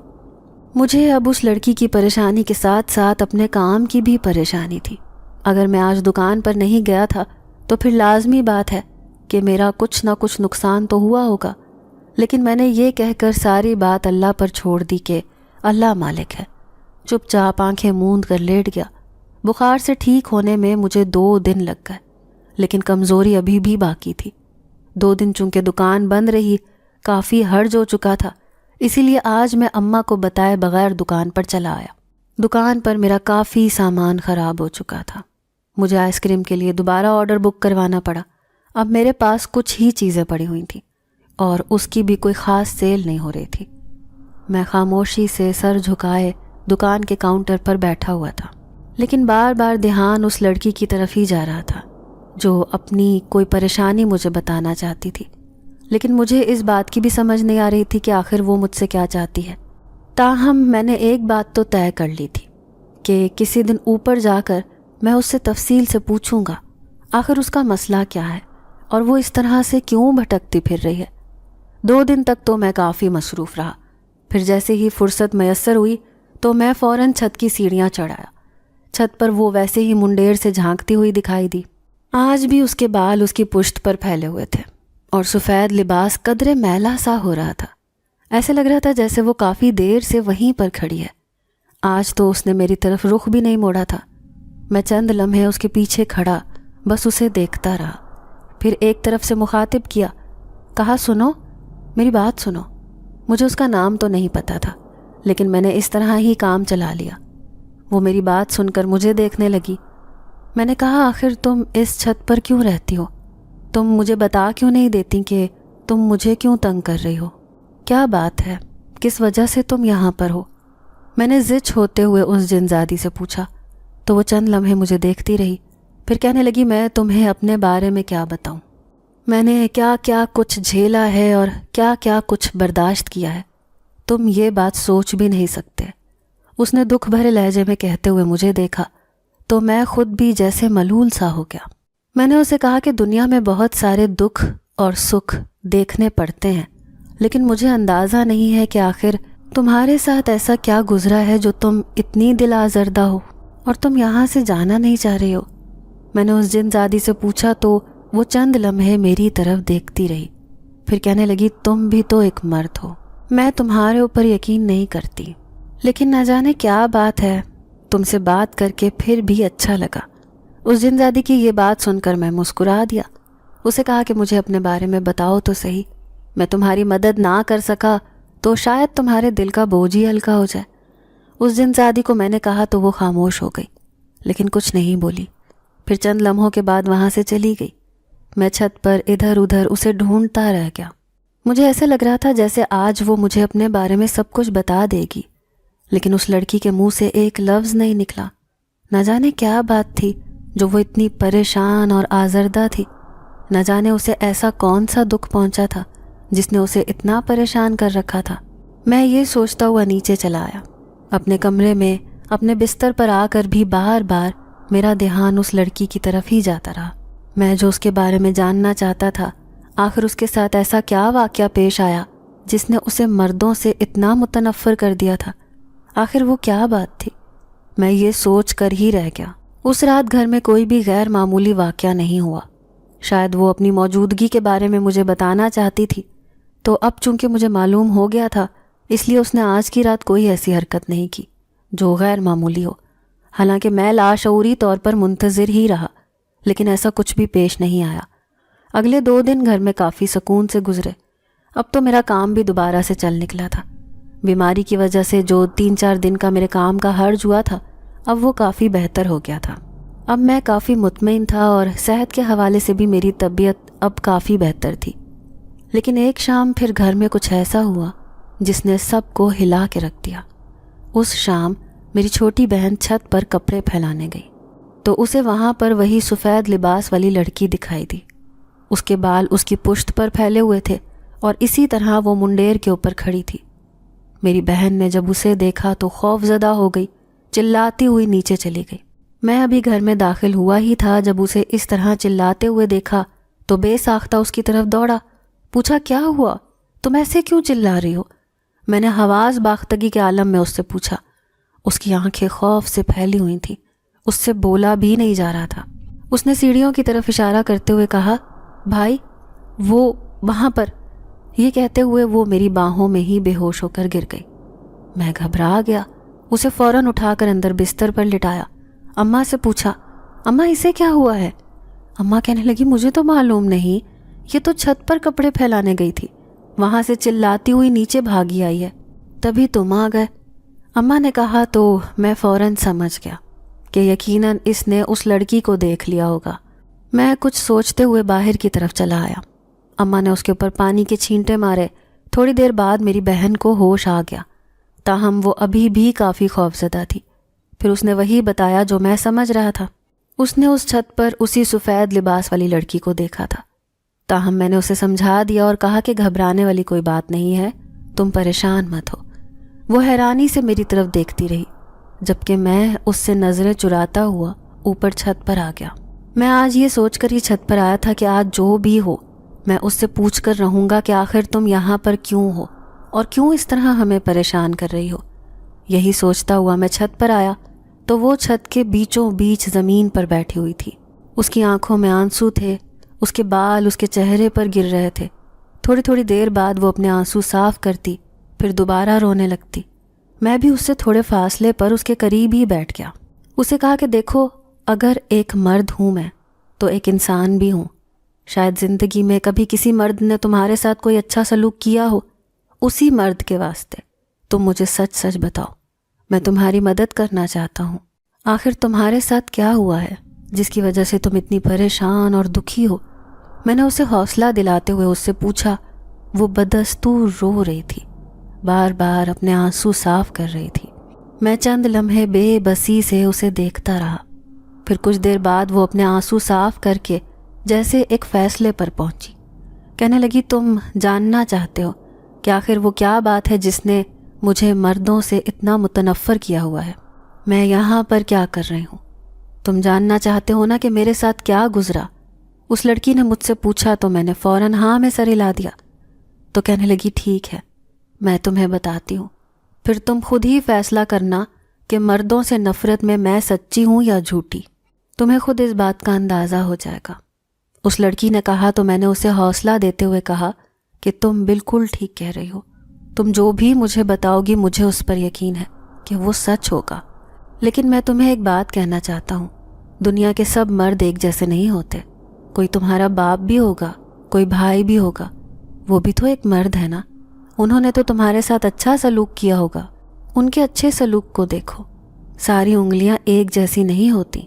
مجھے اب اس لڑکی کی پریشانی کے ساتھ ساتھ اپنے کام کی بھی پریشانی تھی۔ اگر میں آج دکان پر نہیں گیا تھا تو پھر لازمی بات ہے کہ میرا کچھ نہ کچھ نقصان تو ہوا ہوگا، لیکن میں نے یہ کہہ کر ساری بات اللہ پر چھوڑ دی کہ اللہ مالک ہے۔ چپ چاپ آنکھیں موند کر لیٹ گیا۔ بخار سے ٹھیک ہونے میں مجھے 2 دن لگ گئے، لیکن کمزوری ابھی بھی باقی تھی۔ 2 دن چونکہ دکان بند رہی، کافی ہرج ہو چکا تھا، اسی لیے آج میں اماں کو بتائے بغیر دکان پر چلا آیا۔ دکان پر میرا کافی سامان خراب ہو چکا تھا۔ مجھے آئس کریم کے لیے دوبارہ آرڈر بک کروانا پڑا۔ اب میرے پاس کچھ ہی چیزیں پڑی ہوئی تھیں، اور اس کی بھی کوئی خاص سیل نہیں ہو رہی تھی۔ میں خاموشی سے سر جھکائے دکان کے کاؤنٹر پر بیٹھا ہوا تھا، لیکن بار بار دھیان اس لڑکی کی طرف ہی جا رہا تھا جو اپنی کوئی پریشانی مجھے بتانا چاہتی تھی، لیکن مجھے اس بات کی بھی سمجھ نہیں آ رہی تھی کہ آخر وہ مجھ سے کیا چاہتی ہے۔ تاہم میں نے ایک بات تو طے کر لی تھی کہ کسی دن اوپر جا کر میں اس سے تفصیل سے پوچھوں گا آخر اس کا مسئلہ کیا ہے اور وہ اس طرح سے کیوں بھٹکتی پھر رہی ہے۔ 2 دن تک تو میں کافی مصروف رہا، پھر جیسے ہی فرصت میسر ہوئی تو میں فوراً چھت کی سیڑھیاں چڑھایا۔ چھت پر وہ ویسے ہی منڈیر سے جھانکتی ہوئی دکھائی دی۔ آج بھی اس کے بال اس کی پشت پر پھیلے ہوئے تھے، اور سفید لباس قدرے میلا سا ہو رہا تھا۔ ایسے لگ رہا تھا جیسے وہ کافی دیر سے وہیں پر کھڑی ہے۔ آج تو اس نے میری طرف رخ بھی نہیں موڑا تھا۔ میں چند لمحے اس کے پیچھے کھڑا بس اسے دیکھتا رہا، پھر ایک طرف سے مخاطب کیا، کہا سنو، میری بات سنو۔ مجھے اس کا نام تو نہیں پتا تھا، لیکن میں نے اس طرح ہی کام چلا لیا۔ وہ میری بات سن کر مجھے دیکھنے لگی۔ میں نے کہا آخر تم اس چھت پر کیوں رہتی ہو؟ تم مجھے بتا کیوں نہیں دیتی کہ تم مجھے کیوں تنگ کر رہی ہو؟ کیا بات ہے؟ کس وجہ سے تم یہاں پر ہو؟ میں نے زچ ہوتے ہوئے اس جنزادی سے پوچھا، تو وہ چند لمحے مجھے دیکھتی رہی، پھر کہنے لگی میں تمہیں اپنے بارے میں کیا بتاؤں؟ میں نے کیا کیا کچھ جھیلا ہے اور کیا کیا کچھ برداشت کیا ہے، تم یہ بات سوچ بھی نہیں سکتے۔ اس نے دکھ بھرے لہجے میں کہتے ہوئے مجھے دیکھا تو میں خود بھی جیسے ملول سا ہو گیا۔ میں نے اسے کہا کہ دنیا میں بہت سارے دکھ اور سکھ دیکھنے پڑتے ہیں، لیکن مجھے اندازہ نہیں ہے کہ آخر تمہارے ساتھ ایسا کیا گزرا ہے جو تم اتنی دل آزردہ ہو اور تم یہاں سے جانا نہیں چاہ رہے ہو۔ میں نے اس جنزادی سے پوچھا تو وہ چند لمحے میری طرف دیکھتی رہی، پھر کہنے لگی تم بھی تو ایک مرد ہو، میں تمہارے اوپر یقین نہیں کرتی، لیکن نہ جانے کیا بات ہے، تم سے بات کر کے پھر بھی اچھا لگا۔ اس جنزادی کی یہ بات سن کر میں مسکرا دیا۔ اسے کہا کہ مجھے اپنے بارے میں بتاؤ تو صحیح، میں تمہاری مدد نہ کر سکا تو شاید تمہارے دل کا بوجھ ہی ہلکا ہو جائے۔ اس جنزادی کو میں نے کہا تو وہ خاموش ہو گئی، لیکن کچھ نہیں بولی، پھر چند لمحوں کے بعد وہاں سے چلی گئی۔ میں چھت پر ادھر ادھر اسے ڈھونڈتا رہ گیا۔ مجھے ایسے لگ رہا تھا جیسے آج وہ مجھے اپنے بارے میں سب کچھ بتا دے گی، لیکن اس لڑکی کے منہ سے ایک لفظ نہیں نکلا۔ نہ جانے کیا بات تھی جو وہ اتنی پریشان اور آزردہ تھی، نہ جانے اسے ایسا کون سا دکھ پہنچا تھا جس نے اسے اتنا پریشان کر رکھا تھا۔ میں یہ سوچتا ہوا نیچے چلا آیا۔ اپنے کمرے میں اپنے بستر پر آ کر بھی بار بار میرا دھیان اس لڑکی کی طرف ہی جاتا رہا۔ میں جو اس کے بارے میں جاننا چاہتا تھا، آخر اس کے ساتھ ایسا کیا واقعہ پیش آیا جس نے اسے مردوں سے اتنا متنفر کر دیا تھا؟ آخر وہ کیا بات تھی؟ میں یہ سوچ کر ہی رہ گیا۔ اس رات گھر میں کوئی بھی غیر معمولی واقعہ نہیں ہوا، شاید وہ اپنی موجودگی کے بارے میں مجھے بتانا چاہتی تھی، تو اب چونکہ مجھے معلوم ہو گیا تھا، اس لیے اس نے آج کی رات کوئی ایسی حرکت نہیں کی جو غیر معمولی ہو۔ حالانکہ میں لاشعوری طور پر منتظر ہی رہا، لیکن ایسا کچھ بھی پیش نہیں آیا۔ اگلے 2 دن گھر میں کافی سکون سے گزرے۔ اب تو میرا کام بھی دوبارہ سے چل نکلا تھا۔ بیماری کی وجہ سے جو 3-4 دن کا میرے کام کا حرج ہوا تھا، اب وہ کافی بہتر ہو گیا تھا۔ اب میں کافی مطمئن تھا اور صحت کے حوالے سے بھی میری طبیعت اب کافی بہتر تھی۔ لیکن ایک شام پھر گھر میں کچھ ایسا ہوا جس نے سب کو ہلا کے رکھ دیا۔ اس شام میری چھوٹی بہن چھت پر کپڑے پھیلانے گئی تو اسے وہاں پر وہی سفید لباس والی لڑکی دکھائی دی۔ اس کے بال اس کی پشت پر پھیلے ہوئے تھے اور اسی طرح وہ منڈیر کے اوپر کھڑی تھی۔ میری بہن نے جب اسے دیکھا تو خوف زدہ ہو گئی، چلاتی ہوئی نیچے چلی گئی۔ میں ابھی گھر میں داخل ہوا ہی تھا، جب اسے اس طرح چلاتے ہوئے دیکھا تو بے ساختہ اس کی طرف دوڑا، پوچھا کیا ہوا، تم ایسے کیوں چلا رہی ہو؟ میں نے حواس باختگی کے عالم میں اس سے پوچھا۔ اس کی آنکھیں خوف سے پھیلی ہوئی تھیں، اس سے بولا بھی نہیں جا رہا تھا۔ اس نے سیڑھیوں کی طرف اشارہ کرتے ہوئے کہا، بھائی وہ وہاں پر۔ یہ کہتے ہوئے وہ میری باہوں میں ہی بے ہوش ہو کر گر گئی۔ میں گھبرا گیا، اسے فوراً اٹھا کر اندر بستر پر لٹایا۔ اماں سے پوچھا، اماں اسے کیا ہوا ہے؟ اماں کہنے لگی، مجھے تو معلوم نہیں، یہ تو چھت پر کپڑے پھیلانے گئی تھی، وہاں سے چلاتی ہوئی نیچے بھاگی آئی ہے، تبھی تم آ گئے۔ اماں نے کہا تو میں فوراً سمجھ گیا کہ یقیناً اس نے اس لڑکی کو دیکھ لیا ہوگا۔ میں کچھ سوچتے ہوئے باہر کی طرف چلا آیا۔ اماں نے اس کے اوپر پانی کے چھینٹے مارے۔ تھوڑی دیر بعد میری بہن کو ہوش آ گیا، تاہم وہ ابھی بھی کافی خوفزدہ تھی۔ پھر اس نے وہی بتایا جو میں سمجھ رہا تھا۔ اس نے اس چھت پر اسی سفید لباس والی لڑکی کو دیکھا تھا، تاہم میں نے اسے سمجھا دیا اور کہا کہ گھبرانے والی کوئی بات نہیں ہے، تم پریشان مت ہو۔ وہ حیرانی سے میری طرف دیکھتی رہی، جبکہ میں اس سے نظریں چراتا ہوا اوپر چھت پر آ گیا۔ میں آج یہ سوچ کر ہی چھت پر آیا تھا کہ آج جو بھی ہو میں اس سے پوچھ کر رہوں گا کہ آخر تم یہاں پر کیوں ہو اور کیوں اس طرح ہمیں پریشان کر رہی ہو۔ یہی سوچتا ہوا میں چھت پر آیا تو وہ چھت کے بیچوں بیچ زمین پر بیٹھی ہوئی تھی۔ اس کی آنکھوں میں آنسو تھے، اس کے بال اس کے چہرے پر گر رہے تھے۔ تھوڑی تھوڑی دیر بعد وہ اپنے آنسو صاف کرتی، پھر دوبارہ رونے لگتی۔ میں بھی اس سے تھوڑے فاصلے پر اس کے قریب ہی بیٹھ گیا۔ اسے کہا کہ دیکھو، اگر ایک مرد ہوں میں تو ایک انسان بھی ہوں۔ شاید زندگی میں کبھی کسی مرد نے تمہارے ساتھ کوئی اچھا سلوک کیا ہو، اسی مرد کے واسطے تم مجھے سچ سچ بتاؤ، میں تمہاری مدد کرنا چاہتا ہوں۔ آخر تمہارے ساتھ کیا ہوا ہے جس کی وجہ سے تم اتنی پریشان اور دکھی ہو؟ میں نے اسے حوصلہ دلاتے ہوئے اس سے پوچھا۔ وہ بدستور رو رہی تھی، بار بار اپنے آنسو صاف کر رہی تھی۔ میں چند لمحے بے بسی سے اسے دیکھتا رہا، پھر کچھ دیر بعد وہ اپنے آنسو صاف کر کے جیسے ایک فیصلے پر پہنچی۔ کہنے لگی، تم جاننا چاہتے ہو کہ آخر وہ کیا بات ہے جس نے مجھے مردوں سے اتنا متنفر کیا ہوا ہے؟ میں یہاں پر کیا کر رہی ہوں؟ تم جاننا چاہتے ہو نا کہ میرے ساتھ کیا گزرا؟ اس لڑکی نے مجھ سے پوچھا تو میں نے فوراً ہاں میں سر ہلا دیا۔ تو کہنے لگی، ٹھیک ہے، میں تمہیں بتاتی ہوں، پھر تم خود ہی فیصلہ کرنا کہ مردوں سے نفرت میں سچی ہوں یا جھوٹی۔ تمہیں خود اس بات کا اندازہ ہو جائے گا۔ اس لڑکی نے کہا تو میں نے اسے حوصلہ دیتے ہوئے کہا کہ تم بالکل ٹھیک کہہ رہی ہو، تم جو بھی مجھے بتاؤ گی مجھے اس پر یقین ہے کہ وہ سچ ہوگا۔ لیکن میں تمہیں ایک بات کہنا چاہتا ہوں، دنیا کے سب مرد ایک جیسے نہیں ہوتے۔ کوئی تمہارا باپ بھی ہوگا، کوئی بھائی بھی ہوگا، وہ بھی تو ایک مرد ہے نا، انہوں نے تو تمہارے ساتھ اچھا سلوک کیا ہوگا۔ ان کے اچھے سلوک کو دیکھو، ساری انگلیاں ایک جیسی نہیں ہوتی۔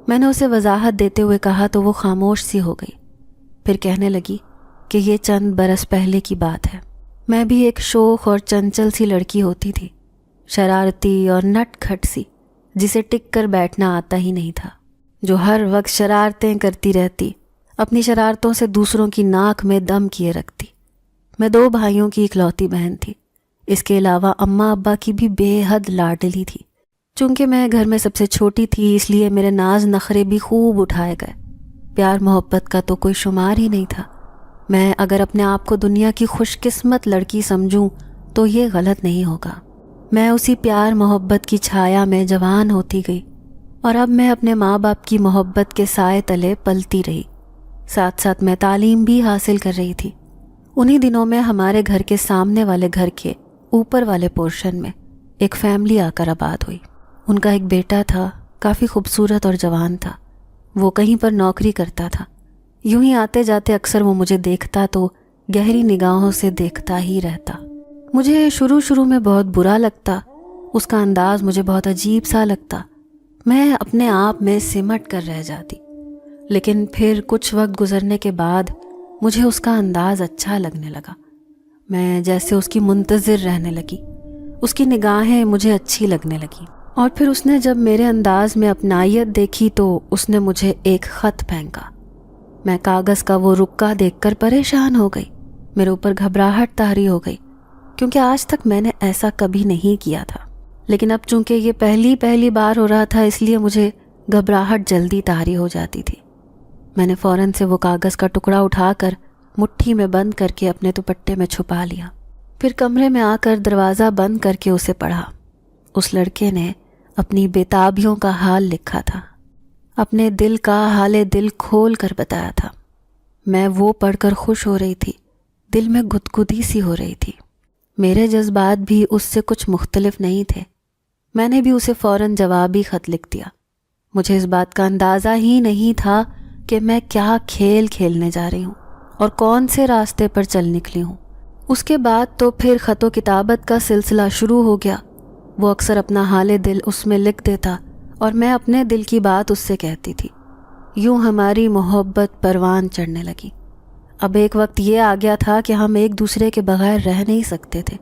میں نے اسے وضاحت دیتے ہوئے کہا تو وہ خاموش سی ہو گئی، پھر کہنے لگی کہ یہ چند برس پہلے کی بات ہے۔ میں بھی ایک شوخ اور چنچل سی لڑکی ہوتی تھی، شرارتی اور نٹ کھٹ سی، جسے ٹک کر بیٹھنا آتا ہی نہیں تھا، جو ہر وقت شرارتیں کرتی رہتی، اپنی شرارتوں سے دوسروں کی ناک میں دم کیے رکھتی۔ میں 2 بھائیوں کی اکلوتی بہن تھی، اس کے علاوہ اماں ابا کی بھی بے حد لاڈلی تھی۔ چونکہ میں گھر میں سب سے چھوٹی تھی، اس لیے میرے ناز نخرے بھی خوب اٹھائے گئے۔ پیار محبت کا تو کوئی شمار ہی نہیں تھا۔ میں اگر اپنے آپ کو دنیا کی خوش قسمت لڑکی سمجھوں تو یہ غلط نہیں ہوگا۔ میں اسی پیار محبت کی چھایا میں جوان ہوتی گئی، اور اب میں اپنے ماں باپ کی محبت کے سائے تلے پلتی رہی۔ ساتھ ساتھ میں تعلیم بھی حاصل کر رہی تھی۔ انہی دنوں میں ہمارے گھر کے سامنے والے گھر کے اوپر والے پورشن میں ایک فیملی آ کر آباد ہوئی۔ ان کا ایک بیٹا تھا، کافی خوبصورت اور جوان تھا۔ وہ کہیں پر نوکری کرتا تھا۔ یوں ہی آتے جاتے اکثر وہ مجھے دیکھتا تو گہری نگاہوں سے دیکھتا ہی رہتا۔ مجھے شروع میں بہت برا لگتا، اس کا انداز مجھے بہت عجیب سا لگتا، میں اپنے آپ میں سمٹ کر رہ جاتی۔ لیکن پھر کچھ وقت گزرنے کے بعد مجھے اس کا انداز اچھا لگنے لگا، میں جیسے اس کی منتظر رہنے لگی، اس کی نگاہیں مجھے اچھی لگنے لگی۔ اور پھر اس نے جب میرے انداز میں اپنائیت دیکھی تو اس نے مجھے ایک خط پھینکا۔ میں کاغذ کا وہ رکا دیکھ کر پریشان ہو گئی، میرے اوپر گھبراہٹ طاری ہو گئی، کیونکہ آج تک میں نے ایسا کبھی نہیں کیا تھا۔ لیکن اب چونکہ یہ پہلی بار ہو رہا تھا، اس لیے مجھے گھبراہٹ جلدی طاری ہو جاتی تھی۔ میں نے فوراً سے وہ کاغذ کا ٹکڑا اٹھا کر مٹھی میں بند کر کے اپنے دوپٹے میں چھپا لیا، پھر کمرے میں آ کر دروازہ بند کر کے اسے پڑھا۔ اس لڑکے نے اپنی بےتابیوں کا حال لکھا تھا، اپنے دل کا حال دل کھول کر بتایا تھا۔ میں وہ پڑھ کر خوش ہو رہی تھی، دل میں گدگدی سی ہو رہی تھی۔ میرے جذبات بھی اس سے کچھ مختلف نہیں تھے۔ میں نے بھی اسے فوراً جوابی خط لکھ دیا۔ مجھے اس بات کا اندازہ ہی نہیں تھا کہ میں کیا کھیل کھیلنے جا رہی ہوں اور کون سے راستے پر چل نکلی ہوں۔ اس کے بعد تو پھر خط و کتابت کا سلسلہ شروع ہو گیا۔ وہ اکثر اپنا حال دل اس میں لکھ دیتا اور میں اپنے دل کی بات اس سے کہتی تھی۔ یوں ہماری محبت پروان چڑھنے لگی۔ اب ایک وقت یہ آ گیا تھا کہ ہم ایک دوسرے کے بغیر رہ نہیں سکتے تھے۔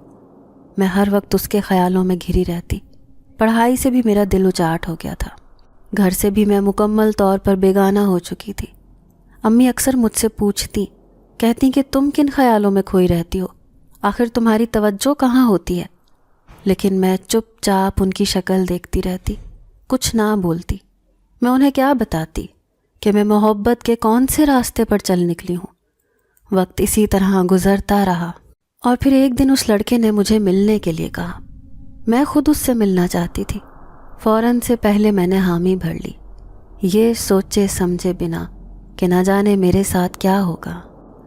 میں ہر وقت اس کے خیالوں میں گھری رہتی۔ پڑھائی سے بھی میرا دل اچاٹ ہو گیا تھا، گھر سے بھی میں مکمل طور پر بیگانہ ہو چکی تھی۔ امی اکثر مجھ سے پوچھتی، کہتی کہ تم کن خیالوں میں کھوئی رہتی ہو، آخر تمہاری توجہ کہاں ہوتی ہے؟ لیکن میں چپ چاپ ان کی شکل دیکھتی رہتی، کچھ نہ بولتی۔ میں انہیں کیا بتاتی کہ میں محبت کے کون سے راستے پر چل نکلی ہوں۔ وقت اسی طرح گزرتا رہا اور پھر ایک دن اس لڑکے نے مجھے ملنے کے لیے کہا۔ میں خود اس سے ملنا چاہتی تھی۔ فوراً سے پہلے میں نے حامی بھر لی، یہ سوچے سمجھے بنا کہ نہ جانے میرے ساتھ کیا ہوگا،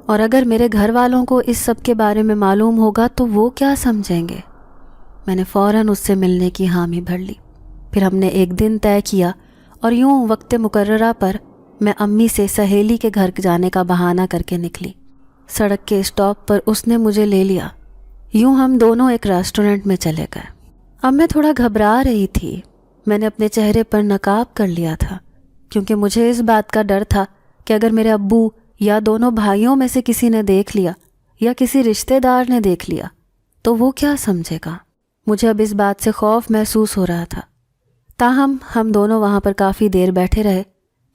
اور اگر میرے گھر والوں کو اس سب کے بارے میں معلوم ہوگا تو وہ کیا سمجھیں گے۔ میں نے فوراً اس سے ملنے کی حامی بھر لی۔ پھر ہم نے ایک دن طے کیا اور یوں وقت مقررہ پر میں امی سے سہیلی کے گھر جانے کا بہانہ کر کے نکلی۔ سڑک کے اسٹاپ پر اس نے مجھے لے لیا۔ یوں ہم دونوں ایک ریسٹورنٹ میں چلے گئے۔ اب میں تھوڑا گھبرا رہی تھی، میں نے اپنے چہرے پر نقاب کر لیا تھا، کیونکہ مجھے اس بات کا ڈر تھا کہ اگر میرے ابو یا دونوں بھائیوں میں سے کسی نے دیکھ لیا یا کسی رشتہ دار نے دیکھ لیا تو وہ کیا سمجھے گا۔ مجھے اب اس بات سے خوف محسوس ہو رہا تھا۔ تاہم ہم دونوں وہاں پر کافی دیر بیٹھے رہے،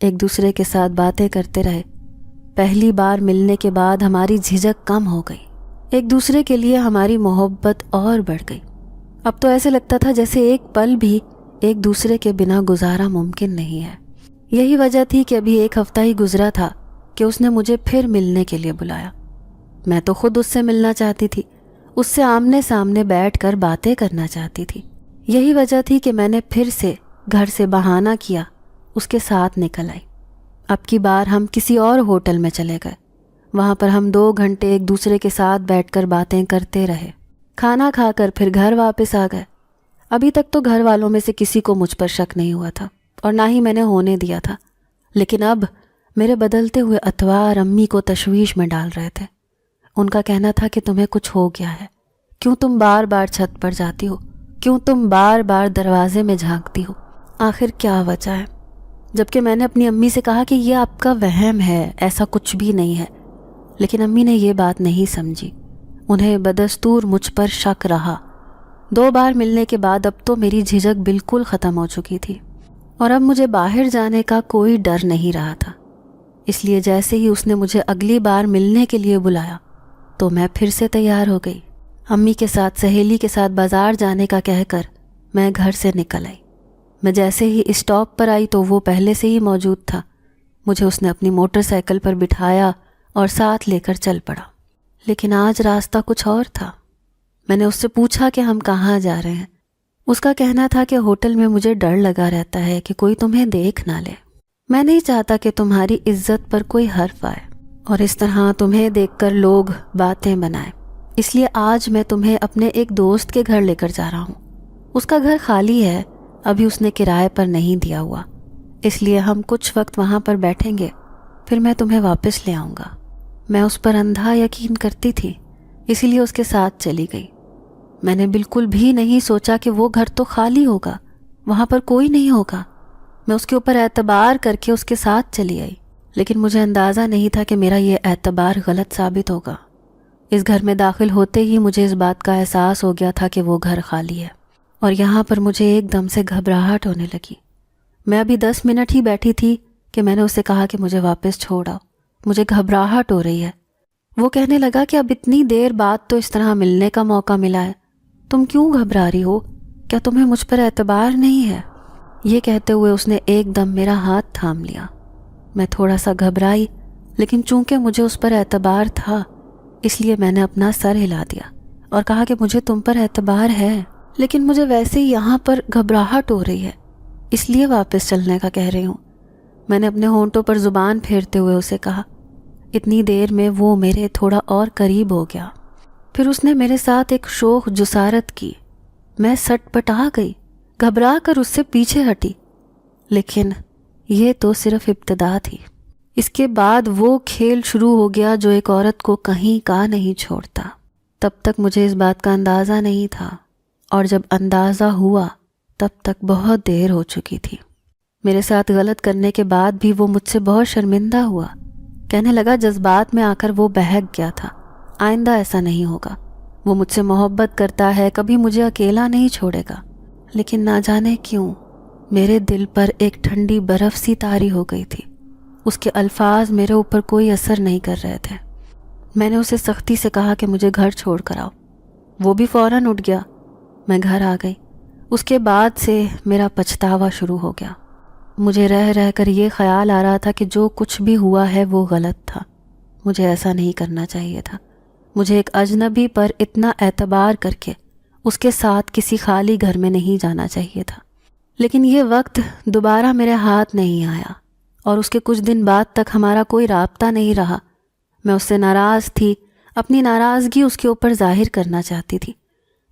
ایک دوسرے کے ساتھ باتیں کرتے رہے۔ پہلی بار ملنے کے بعد ہماری جھجک کم ہو گئی، ایک دوسرے کے لیے ہماری محبت اور بڑھ گئی۔ اب تو ایسے لگتا تھا جیسے ایک پل بھی ایک دوسرے کے بنا گزارا ممکن نہیں ہے۔ یہی وجہ تھی کہ ابھی ایک ہفتہ ہی گزرا تھا کہ اس نے مجھے پھر ملنے کے لیے بلایا۔ میں تو خود اس سے ملنا چاہتی تھی، اس سے آمنے سامنے بیٹھ کر باتیں کرنا چاہتی تھی۔ یہی وجہ تھی کہ میں نے پھر سے گھر سے بہانہ کیا، اس کے ساتھ نکل آئی۔ اب کی بار ہم کسی اور ہوٹل میں چلے گئے۔ وہاں پر ہم 2 گھنٹے ایک دوسرے کے ساتھ بیٹھ کر باتیں کرتے رہے۔ کھانا کھا کر پھر گھر واپس آ گئے۔ ابھی تک تو گھر والوں میں سے کسی کو مجھ پر شک نہیں ہوا تھا اور نہ ہی میں نے ہونے دیا تھا، لیکن اب میرے بدلتے ہوئے اطوار امی کو تشویش میں ڈال رہے تھے۔ ان کا کہنا تھا کہ تمہیں کچھ ہو گیا ہے، کیوں تم بار بار چھت پر جاتی ہو، کیوں تم بار بار دروازے میں جھانکتی ہو، آخر کیا وجہ ہے؟ جبکہ میں نے اپنی امی سے کہا کہ یہ آپ کا وہم ہے، ایسا کچھ بھی نہیں ہے، لیکن امی نے یہ بات نہیں سمجھی۔ انہیں بدستور مجھ پر شک رہا۔ 2 بار ملنے کے بعد اب تو میری جھجک بالکل ختم ہو چکی تھی اور اب مجھے باہر جانے کا کوئی ڈر نہیں رہا تھا۔ اس لیے جیسے ہی اس نے مجھے اگلی بار ملنے کے لیے بلایا تو میں پھر سے تیار ہو گئی۔ امی کے ساتھ سہیلی کے ساتھ بازار جانے کا کہہ کر میں گھر سے نکل آئی۔ میں جیسے ہی اسٹاپ پر آئی تو وہ پہلے سے ہی موجود تھا۔ مجھے اس نے اپنی موٹر سائیکل پر بٹھایا اور ساتھ لے کر چل پڑا، لیکن آج راستہ کچھ اور تھا۔ میں نے اس سے پوچھا کہ ہم کہاں جا رہے ہیں۔ اس کا کہنا تھا کہ ہوٹل میں مجھے ڈر لگا رہتا ہے کہ کوئی تمہیں دیکھ نہ لے۔ میں نہیں چاہتا کہ تمہاری عزت پر کوئی حرف آئے اور اس طرح تمہیں دیکھ کر لوگ باتیں بنائیں، اس لیے آج میں تمہیں اپنے ایک دوست کے گھر لے کر جا رہا ہوں۔ اس کا گھر خالی ہے، ابھی اس نے کرائے پر نہیں دیا ہوا، اس لیے ہم کچھ وقت وہاں پر بیٹھیں گے، پھر میں تمہیں واپس لے آؤں گا۔ میں اس پر اندھا یقین کرتی تھی، اسی لیے اس کے ساتھ چلی گئی۔ میں نے بالکل بھی نہیں سوچا کہ وہ گھر تو خالی ہوگا، وہاں پر کوئی نہیں ہوگا۔ میں اس کے اوپر اعتبار کر کے اس کے ساتھ چلی آئی، لیکن مجھے اندازہ نہیں تھا کہ میرا یہ اعتبار غلط ثابت ہوگا۔ اس گھر میں داخل ہوتے ہی مجھے اس بات کا احساس ہو گیا تھا کہ وہ گھر خالی ہے، اور یہاں پر مجھے ایک دم سے گھبراہٹ ہونے لگی۔ میں ابھی 10 منٹ ہی بیٹھی تھی کہ میں نے اسے کہا کہ مجھے واپس چھوڑ آؤ، مجھے گھبراہٹ ہو رہی ہے۔ وہ کہنے لگا کہ اب اتنی دیر بعد تو اس طرح ملنے کا موقع ملا ہے، تم کیوں گھبرا رہی ہو؟ کیا تمہیں مجھ پر اعتبار نہیں ہے؟ یہ کہتے ہوئے اس نے ایک دم میرا ہاتھ تھام لیا۔ میں تھوڑا سا گھبرائی، لیکن چونکہ مجھے اس پر اعتبار تھا اس لیے میں نے اپنا سر ہلا دیا اور کہا کہ مجھے تم پر اعتبار ہے، لیکن مجھے ویسے ہی یہاں پر گھبراہٹ ہو رہی ہے، اس لیے واپس چلنے کا کہہ رہی ہوں۔ میں نے اپنے ہونٹوں پر زبان پھیرتے ہوئے اسے کہا۔ اتنی دیر میں وہ میرے تھوڑا اور قریب ہو گیا، پھر اس نے میرے ساتھ ایک شوخ جسارت کی۔ میں سٹ پٹا گئی، گھبرا کر اس سے پیچھے ہٹی، لیکن یہ تو صرف ابتدا تھی۔ اس کے بعد وہ کھیل شروع ہو گیا جو ایک عورت کو کہیں کا نہیں چھوڑتا۔ تب تک مجھے اس بات کا اندازہ نہیں تھا، اور جب اندازہ ہوا تب تک بہت دیر ہو چکی تھی۔ میرے ساتھ غلط کرنے کے بعد بھی وہ مجھ سے بہت شرمندہ ہوا، کہنے لگا جذبات میں آ کر وہ بہک گیا تھا، آئندہ ایسا نہیں ہوگا۔ وہ مجھ سے محبت کرتا ہے، کبھی مجھے اکیلا نہیں چھوڑے گا۔ لیکن نہ جانے کیوں میرے دل پر ایک ٹھنڈی برف سی طاری ہو گئی تھی۔ اس کے الفاظ میرے اوپر کوئی اثر نہیں کر رہے تھے۔ میں نے اسے سختی سے کہا کہ مجھے گھر چھوڑ کر آؤ۔ وہ بھی فوراً اٹھ گیا۔ میں گھر آ گئی۔ اس کے بعد سے میرا پچھتاوا شروع ہو گیا۔ مجھے رہ رہ کر یہ خیال آ رہا تھا کہ جو کچھ بھی ہوا ہے وہ غلط تھا، مجھے ایسا نہیں کرنا چاہیے تھا۔ مجھے ایک اجنبی پر اتنا اعتبار کر کے اس کے ساتھ کسی خالی گھر میں نہیں جانا چاہیے تھا۔ لیکن یہ وقت دوبارہ میرے ہاتھ نہیں آیا، اور اس کے کچھ دن بعد تک ہمارا کوئی رابطہ نہیں رہا۔ میں اس سے ناراض تھی، اپنی ناراضگی اس کے اوپر ظاہر کرنا چاہتی تھی۔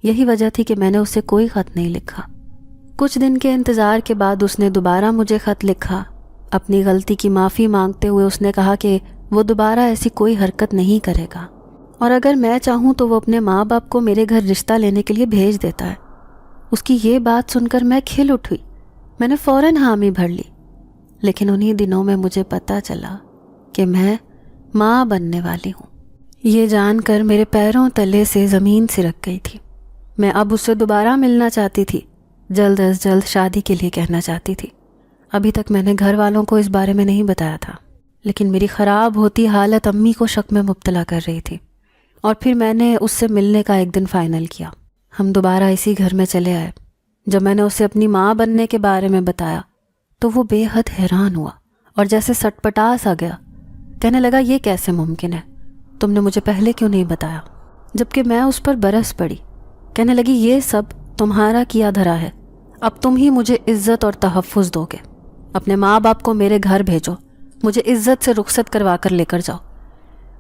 یہی وجہ تھی کہ میں نے اسے کوئی خط نہیں لکھا۔ کچھ دن کے انتظار کے بعد اس نے دوبارہ مجھے خط لکھا۔ اپنی غلطی کی معافی مانگتے ہوئے اس نے کہا کہ وہ دوبارہ ایسی کوئی حرکت نہیں کرے گا، اور اگر میں چاہوں تو وہ اپنے ماں باپ کو میرے گھر رشتہ لینے کے لیے بھیج دیتا ہے۔ اس کی یہ بات سن کر میں کھل اٹھی۔ میں نے فوراً حامی بھر لی، لیکن انہی دنوں میں مجھے پتہ چلا کہ میں ماں بننے والی ہوں۔ یہ جان کر میرے پیروں تلے سے زمین سرک گئی تھی۔ میں اب اس سے دوبارہ ملنا چاہتی تھی، جلد از جلد شادی کے لیے کہنا چاہتی تھی۔ ابھی تک میں نے گھر والوں کو اس بارے میں نہیں بتایا تھا، لیکن میری خراب ہوتی حالت امی کو شک میں مبتلا کر رہی تھی، اور پھر میں نے اس سے ملنے کا ایک دن فائنل کیا۔ ہم دوبارہ اسی گھر میں چلے آئے۔ جب میں نے اسے اپنی ماں بننے کے بارے میں بتایا تو وہ بے حد حیران ہوا اور جیسے سٹ پٹا سا گیا۔ کہنے لگا یہ کیسے ممکن ہے، تم نے مجھے پہلے کیوں نہیں بتایا؟ جبکہ میں اس پر برس پڑی۔ کہنے لگی یہ سب تمہارا کیا دھرا ہے، اب تم ہی مجھے عزت اور تحفظ دو گے۔ اپنے ماں باپ کو میرے گھر بھیجو، مجھے عزت سے رخصت کروا کر لے کر جاؤ۔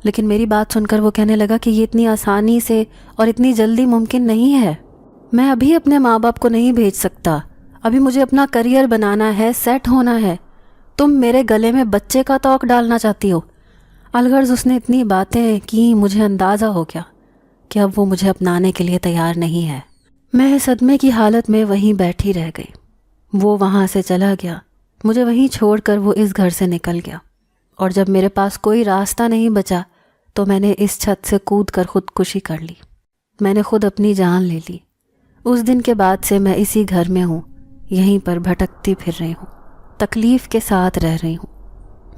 لیکن میری بات سن کر وہ کہنے لگا کہ یہ اتنی آسانی سے اور اتنی جلدی ممکن نہیں ہے، میں ابھی اپنے ماں باپ کو نہیں بھیج سکتا، ابھی مجھے اپنا کریئر بنانا ہے، سیٹ ہونا ہے۔ تم میرے گلے میں بچے کا توق ڈالنا چاہتی ہو۔ الغرض اس نے اتنی باتیں کی، مجھے اندازہ ہو گیا کہ اب وہ مجھے اپنانے کے لیے تیار نہیں ہے۔ میں صدمے کی حالت میں وہیں بیٹھی رہ گئی۔ وہ وہاں سے چلا گیا، مجھے وہیں چھوڑ کر وہ اس گھر سے نکل گیا، اور جب میرے پاس کوئی راستہ نہیں بچا تو میں نے اس چھت سے کود کر خودکشی کر لی۔ میں نے خود اپنی جان لے لی۔ اس دن کے بعد سے میں اسی گھر میں ہوں، یہیں پر بھٹکتی پھر رہی ہوں، تکلیف کے ساتھ رہ رہی ہوں۔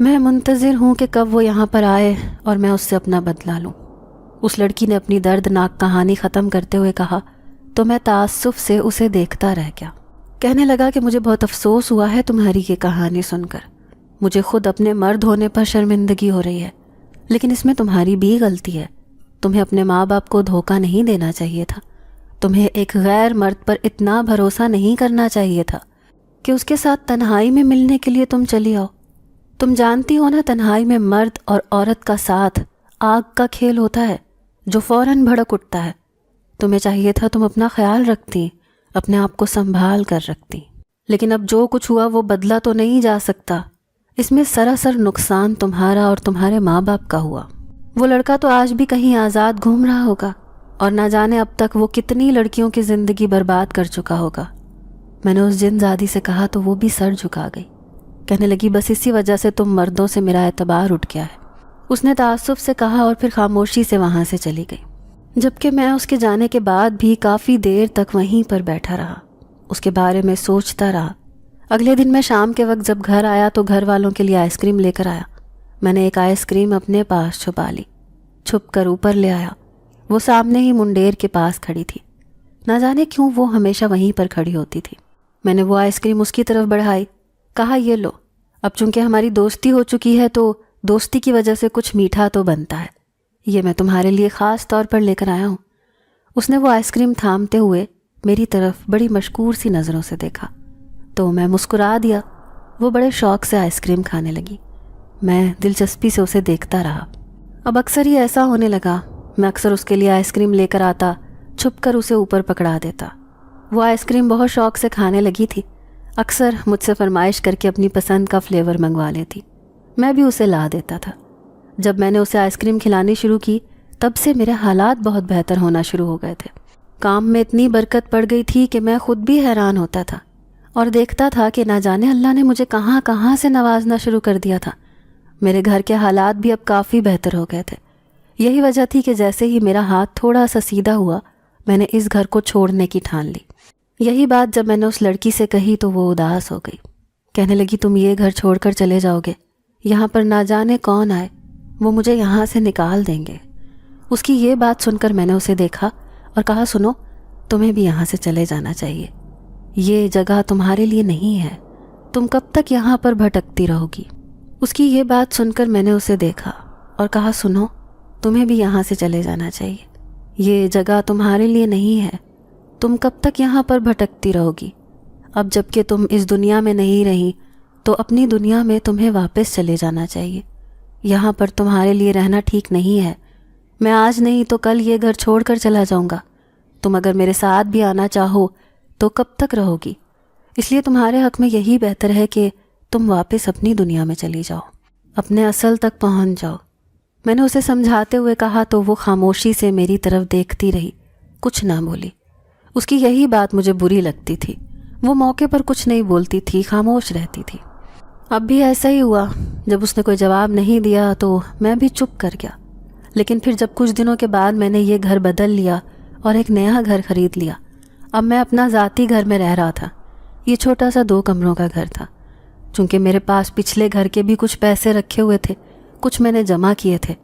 میں منتظر ہوں کہ کب وہ یہاں پر آئے اور میں اس سے اپنا بدلہ لوں۔ اس لڑکی نے اپنی دردناک کہانی ختم کرتے ہوئے کہا تو میں تعصب سے اسے دیکھتا رہ گیا۔ کہنے لگا کہ مجھے بہت افسوس ہوا ہے تمہاری یہ کہانی سن کر، مجھے خود اپنے مرد ہونے پر شرمندگی ہو رہی ہے، لیکن اس میں تمہاری بھی غلطی ہے۔ تمہیں اپنے ماں باپ کو دھوکہ نہیں دینا چاہیے تھا، تمہیں ایک غیر مرد پر اتنا بھروسہ نہیں کرنا چاہیے تھا کہ اس کے ساتھ تنہائی میں ملنے کے لیے تم چلی آؤ۔ تم جانتی ہو نا تنہائی میں مرد اور عورت کا ساتھ آگ کا کھیل ہوتا ہے جو فوراً بھڑک اٹھتا ہے. تمہیں چاہیے تھا تم اپنا خیال رکھتی، اپنے آپ کو سنبھال کر رکھتی، لیکن اب جو کچھ ہوا وہ بدلا تو نہیں جا سکتا. اس میں سراسر نقصان تمہارا اور تمہارے ماں باپ کا ہوا. وہ لڑکا تو آج بھی کہیں آزاد گھوم رہا ہوگا اور نہ جانے اب تک وہ کتنی لڑکیوں کی زندگی برباد کر چکا ہوگا. میں نے اس جن زادی سے کہا تو وہ بھی سر جھکا گئی. کہنے لگی بس اسی وجہ سے تم مردوں سے میرا اعتبار اٹھ گیا ہے. اس نے تعصب سے کہا اور پھر خاموشی سے وہاں سے چلی گئی، جبکہ میں اس کے جانے کے بعد بھی کافی دیر تک وہیں پر بیٹھا رہا، اس کے بارے میں سوچتا رہا. اگلے دن میں شام کے وقت جب گھر آیا تو گھر والوں کے لیے آئس کریم لے کر آیا. میں نے ایک آئس کریم اپنے پاس چھپا لی، چھپ کر اوپر لے آیا. وہ سامنے ہی منڈیر کے پاس کھڑی تھی. نہ جانے کیوں وہ ہمیشہ وہیں پر کھڑی ہوتی تھی. میں نے وہ آئس کریم اس کی طرف بڑھائی، کہا یہ لو. اب چونکہ ہماری دوستی ہو چکی ہے تو دوستی کی وجہ سے کچھ میٹھا تو بنتا ہے، یہ میں تمہارے لیے خاص طور پر لے کر آیا ہوں. اس نے وہ آئس کریم تھامتے ہوئے میری طرف بڑی مشکور سی نظروں سے دیکھا تو میں مسکرا دیا. وہ بڑے شوق سے آئس کریم کھانے لگی. میں دلچسپی سے اسے دیکھتا رہا. اب اکثر ہی ایسا ہونے لگا، میں اکثر اس کے لیے آئس کریم لے کر آتا، چھپ کر اسے اوپر پکڑا دیتا. وہ آئس کریم بہت شوق سے کھانے لگی تھی. اکثر مجھ سے فرمائش کر کے اپنی پسند کا فلیور منگوا لیتی، میں بھی اسے لا دیتا تھا. جب میں نے اسے آئس کریم کھلانی شروع کی تب سے میرے حالات بہت بہتر ہونا شروع ہو گئے تھے. کام میں اتنی برکت پڑ گئی تھی کہ میں خود بھی حیران ہوتا تھا اور دیکھتا تھا کہ نہ جانے اللہ نے مجھے کہاں کہاں سے نوازنا شروع کر دیا تھا. میرے گھر کے حالات بھی اب کافی بہتر ہو گئے تھے. یہی وجہ تھی کہ جیسے ہی میرا ہاتھ تھوڑا سا سیدھا ہوا میں نے اس گھر کو چھوڑنے کی ٹھان لی. یہی بات جب میں نے اس لڑکی سے کہی تو وہ اداس ہو گئی. کہنے لگی تم یہ گھر چھوڑ کر چلے جاؤ گے، یہاں پر نہ جانے کون آئے، وہ مجھے یہاں سے نکال دیں گے. اس کی یہ بات سن کر میں نے اسے دیکھا اور کہا سنو، تمہیں بھی یہاں سے چلے جانا چاہیے، یہ جگہ تمہارے لیے نہیں ہے، تم کب تک یہاں پر بھٹکتی رہو گی. اس کی یہ بات سن کر میں نے اسے دیکھا اور کہا سنو، تمہیں بھی یہاں سے چلے جانا چاہیے، یہ جگہ تمہارے لیے نہیں ہے، تم کب تک یہاں پر بھٹکتی رہو گی. اب جب کہ تم اس دنیا میں نہیں رہی تو اپنی دنیا میں تمہیں واپس چلے جانا چاہیے. یہاں پر تمہارے لیے رہنا ٹھیک نہیں ہے. میں آج نہیں تو کل یہ گھر چھوڑ کر چلا جاؤں گا. تم اگر میرے ساتھ بھی آنا چاہو تو کب تک رہو گی؟ اس لیے تمہارے حق میں یہی بہتر ہے کہ تم واپس اپنی دنیا میں چلی جاؤ، اپنے اصل تک پہنچ جاؤ. میں نے اسے سمجھاتے ہوئے کہا تو وہ خاموشی سے میری طرف دیکھتی رہی، کچھ نہ بولی. اس کی یہی بات مجھے بری لگتی تھی. وہ موقع پر کچھ نہیں بولتی تھی، خاموش رہتی تھی. اب بھی ایسا ہی ہوا. جب اس نے کوئی جواب نہیں دیا تو میں بھی چپ کر گیا. لیکن پھر جب کچھ دنوں کے بعد میں نے یہ گھر بدل لیا اور ایک نیا گھر خرید لیا. اب میں اپنا ذاتی گھر میں رہ رہا تھا. یہ چھوٹا سا 2 کمروں کا گھر تھا. چونکہ میرے پاس پچھلے گھر کے بھی کچھ پیسے رکھے ہوئے تھے، کچھ میں نے جمع کیے تھے،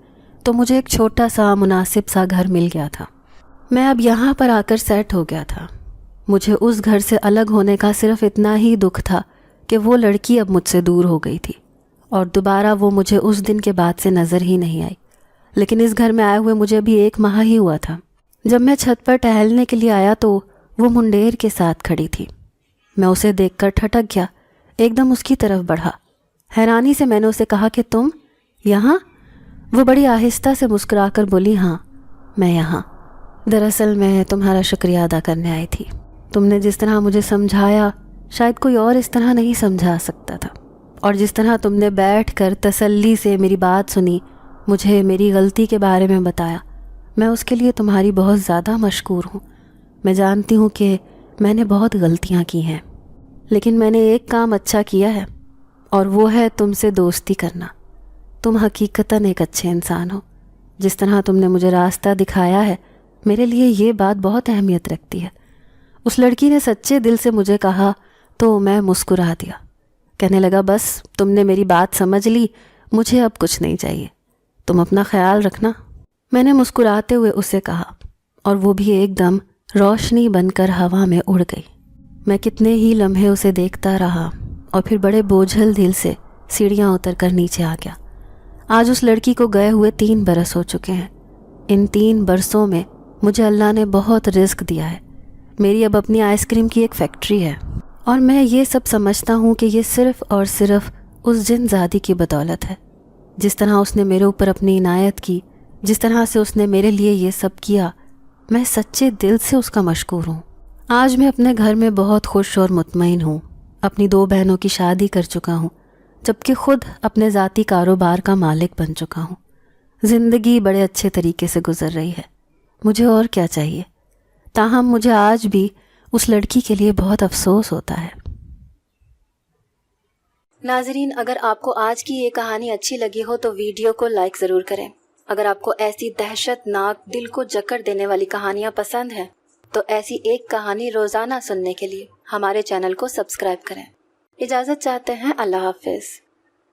تو مجھے ایک چھوٹا سا مناسب سا گھر مل گیا تھا. میں اب یہاں پر آ کر سیٹ ہو گیا تھا. مجھے اس گھر سے الگ ہونے کا صرف اتنا ہی دکھ تھا کہ وہ لڑکی اب مجھ سے دور ہو گئی تھی اور دوبارہ وہ مجھے اس دن کے بعد سے نظر ہی نہیں آئی. لیکن اس گھر میں آئے ہوئے مجھے ابھی 1 ماہ ہی ہوا تھا. جب میں چھت پر ٹہلنے کے لیے آیا تو وہ منڈیر کے ساتھ کھڑی تھی. میں اسے دیکھ کر ٹھٹک گیا، ایک دم اس کی طرف بڑھا. حیرانی سے میں نے اسے کہا کہ تم یہاں؟ وہ بڑی آہستہ سے مسکرا کر بولی ہاں میں یہاں. دراصل میں تمہارا شکریہ ادا کرنے آئی تھی. تم نے جس طرح مجھے سمجھایا شاید کوئی اور اس طرح نہیں سمجھا سکتا تھا، اور جس طرح تم نے بیٹھ کر تسلی سے میری بات سنی، مجھے میری غلطی کے بارے میں بتایا، میں اس کے لیے تمہاری بہت زیادہ مشکور ہوں. میں جانتی ہوں کہ میں نے بہت غلطیاں کی ہیں، لیکن میں نے ایک کام اچھا کیا ہے اور وہ ہے تم سے دوستی کرنا. تم حقیقتاً ایک اچھے انسان ہو. جس طرح تم نے مجھے راستہ دکھایا ہے میرے لیے یہ بات بہت اہمیت رکھتی ہے. اس لڑکی نے سچے دل سے مجھے کہا تو میں مسکرا دیا. کہنے لگا بس تم نے میری بات سمجھ لی، مجھے اب کچھ نہیں چاہیے، تم اپنا خیال رکھنا. میں نے مسکراتے ہوئے اسے کہا اور وہ بھی ایک دم روشنی بن کر ہوا میں اڑ گئی. میں کتنے ہی لمحے اسے دیکھتا رہا اور پھر بڑے بوجھل دل سے سیڑھیاں اتر کر نیچے آ گیا. آج اس لڑکی کو گئے ہوئے 3 برس ہو چکے ہیں. ان 3 برسوں میں مجھے اللہ نے بہت رزق دیا ہے. میری اب اپنی آئس کریم کی ایک فیکٹری ہے اور میں یہ سب سمجھتا ہوں کہ یہ صرف اور صرف اس جن زادی کی بدولت ہے. جس طرح اس نے میرے اوپر اپنی عنایت کی، جس طرح سے اس نے میرے لیے یہ سب کیا، میں سچے دل سے اس کا مشکور ہوں. آج میں اپنے گھر میں بہت خوش اور مطمئن ہوں. اپنی 2 بہنوں کی شادی کر چکا ہوں، جبکہ خود اپنے ذاتی کاروبار کا مالک بن چکا ہوں. زندگی بڑے اچھے طریقے سے گزر رہی ہے. مجھے اور کیا چاہیے؟ تاہم مجھے آج بھی اس لڑکی کے لیے بہت افسوس ہوتا ہے. ناظرین، اگر آپ کو آج کی یہ کہانی اچھی لگی ہو تو ویڈیو کو لائک ضرور کریں. اگر آپ کو ایسی دہشت ناک، دل کو جکڑ دینے والی کہانیاں پسند ہیں تو ایسی ایک کہانی روزانہ سننے کے لیے ہمارے چینل کو سبسکرائب کریں. اجازت چاہتے ہیں. اللہ حافظ.